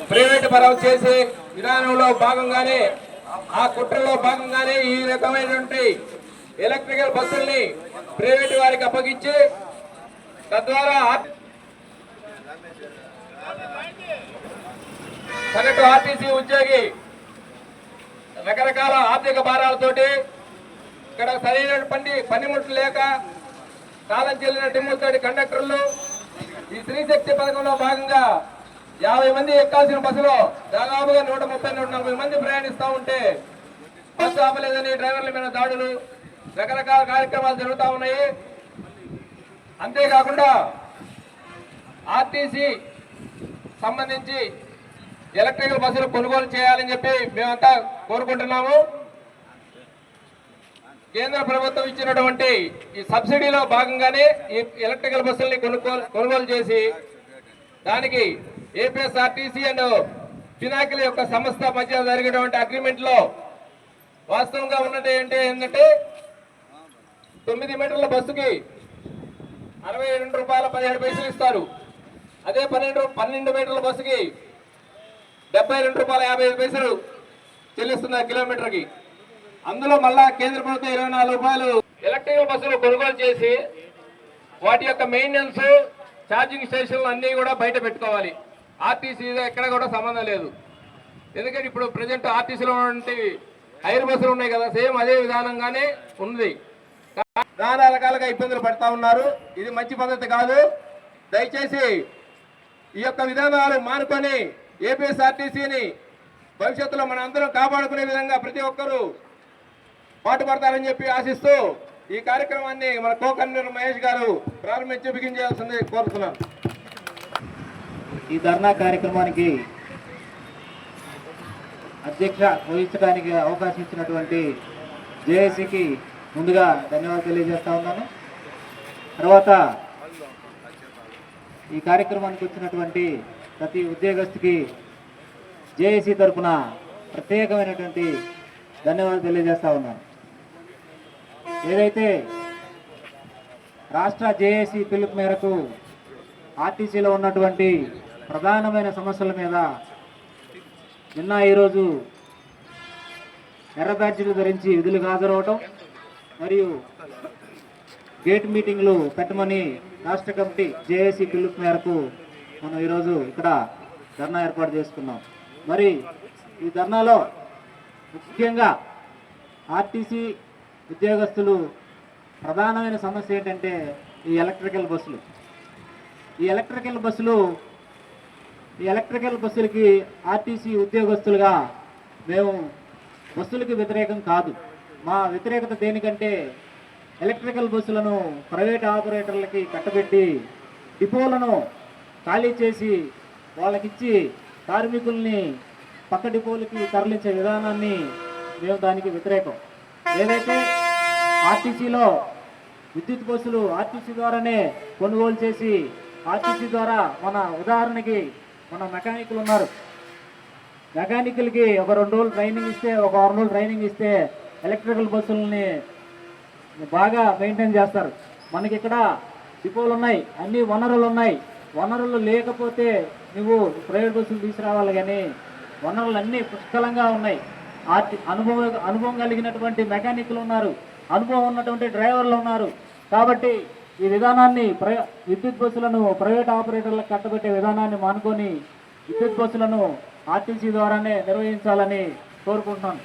Private పరం చేసే విధానంలో భాగంగానే ఆ కుట్రలో భాగంగానే ఈ రకమైనటువంటి ఎలక్ట్రికల్ బస్సుల్ని ప్రైవేట్ వారికి అప్పగించి తద్వారా సగటు ఆర్టీసీ ఉద్యోగి రకరకాల ఆర్థిక భారాలతోటి ఇక్కడ సరైన పనిముట్లు లేక కాలం చెల్లిన టిమ్ములతోటి కండక్టర్లు ఈ స్త్రీశక్తి పథకంలో భాగంగా 50 మంది ఎక్కాల్సిన బస్సులో దాదాపుగా 130-140 మంది ప్రయాణిస్తూ ఉంటే బస్సు ఆపలేదని డ్రైవర్ల మీద దాడులు రకరకాల కార్యక్రమాలు జరుగుతూ ఉన్నాయి. అంతేకాకుండా ఆర్టీసీ సంబంధించి ఎలక్ట్రికల్ బస్సులు కొనుగోలు చేయాలని చెప్పి మేమంతా కోరుకుంటున్నాము. కేంద్ర ప్రభుత్వం ఇచ్చినటువంటి ఈ సబ్సిడీలో భాగంగానే ఈ ఎలక్ట్రికల్ బస్సుల్ని కొనుగోలు చేసి దానికి ఏపీఎస్ఆర్టీసీ అండ్ పినాకిల్ యొక్క సంస్థ మధ్య జరిగినటువంటి అగ్రిమెంట్ లో వాస్తవంగా ఉన్నది ఏంటంటే 9 మీటర్ల బస్సుకి 62 రూపాయల 17 పైసలు ఇస్తారు. అదే 12 మీటర్ల బస్సుకి 72 రూపాయల 55 పైసలు చెల్లిస్తున్నారు కిలోమీటర్కి. అందులో మళ్ళా కేంద్ర ప్రభుత్వం 24 రూపాయలు ఎలక్ట్రికల్ బస్సులు కొనుగోలు చేసి వాటి యొక్క మెయింటెనెన్స్ ఛార్జింగ్ స్టేషన్లు అన్నీ కూడా బయట పెట్టుకోవాలి. ఆర్టీసీ ఎక్కడ కూడా సంబంధం లేదు. ఎందుకంటే ఇప్పుడు ప్రజెంట్ ఆర్టీసీలో ఉన్నటువంటి హైర్ బస్సులు ఉన్నాయి కదా, సేమ్ అదే విధానంగానే ఉంది. నానా రకాలుగా ఇబ్బందులు పడతా ఉన్నారు. ఇది మంచి పద్ధతి కాదు. దయచేసి ఈ యొక్క విధానాలు మానుకొని ఏపీఎస్ఆర్టీసీని భవిష్యత్తులో మన అందరం కాపాడుకునే విధంగా ప్రతి ఒక్కరూ పాటుపడతారని చెప్పి ఆశిస్తూ ఈ కార్యక్రమాన్ని మన కో కన్వీనర్ మహేష్ గారు ప్రారంభించి బిగించాల్సింది కోరుతున్నాను. ఈ ధర్నా కార్యక్రమానికి అధ్యక్ష వహించడానికి అవకాశం ఇచ్చినటువంటి జేఏసీకి ముందుగా ధన్యవాదాలు తెలియజేస్తా ఉన్నాను. తర్వాత ఈ కార్యక్రమానికి వచ్చినటువంటి ప్రతి ఉద్యోగస్తుకి జేఏసీ తరఫున ప్రత్యేకమైనటువంటి ధన్యవాదాలు తెలియజేస్తా ఉన్నాను. ఏదైతే రాష్ట్ర జేఏసీ పిలుపు మేరకు ఆర్టీసీలో ఉన్నటువంటి ప్రధానమైన సమస్యల మీద నిన్న ఈరోజు ఎర్ర బ్యాడ్జీలు ధరించి విధులకు హాజరవటం మరియు గేట్ మీటింగ్లు పెట్టమని రాష్ట్ర కమిటీ జేఏసీ పిలుపు మేరకు మనం ఈరోజు ఇక్కడ ధర్నా ఏర్పాటు చేసుకున్నాం. మరి ఈ ధర్నాలో ముఖ్యంగా ఆర్టీసీ ఉద్యోగస్తులు ప్రధానమైన సమస్య ఏంటంటే ఈ ఎలక్ట్రికల్ బస్సులు. ఈ ఎలక్ట్రికల్ బస్సులకి ఆర్టీసీ ఉద్యోగస్తులుగా మేము బస్సులకి వ్యతిరేకం కాదు. మా వ్యతిరేకత దేనికంటే ఎలక్ట్రికల్ బస్సులను ప్రైవేట్ ఆపరేటర్లకి కట్టబెట్టి డిపోలను ఖాళీ చేసి వాళ్ళకిచ్చి కార్మికుల్ని పక్క డిపోలకి తరలించే విధానాన్ని మేము దానికి వ్యతిరేకం. ఏదైతే ఆర్టీసీలో విద్యుత్ బస్సులు ఆర్టీసీ ద్వారానే కొనుగోలు చేసి ఆర్టీసీ ద్వారా ఉదాహరణకి మన మెకానికల్ ఉన్నారు, మెకానికల్కి ఒక 2 రోజులు ట్రైనింగ్ ఇస్తే ఒక 6 రోజులు ట్రైనింగ్ ఇస్తే ఎలక్ట్రికల్ బస్సులని బాగా మెయింటైన్ చేస్తారు. మనకి ఇక్కడ డిపోలు ఉన్నాయి, అన్ని వనరులు ఉన్నాయి. వనరులు లేకపోతే నువ్వు ప్రైవేట్ బస్సులు తీసుకురావాలి, కానీ వనరులు అన్నీ పుష్కలంగా ఉన్నాయి. అనుభవం కలిగినటువంటి మెకానికల్ ఉన్నారు, అనుభవం ఉన్నటువంటి డ్రైవర్లు ఉన్నారు. కాబట్టి ఈ విధానాన్ని విద్యుత్ బస్సులను ప్రైవేట్ ఆపరేటర్లకు కట్టబెట్టే విధానాన్ని మానుకొని విద్యుత్ బస్సులను ఆర్టీసీ ద్వారానే నిర్వహించాలని కోరుకుంటున్నాను.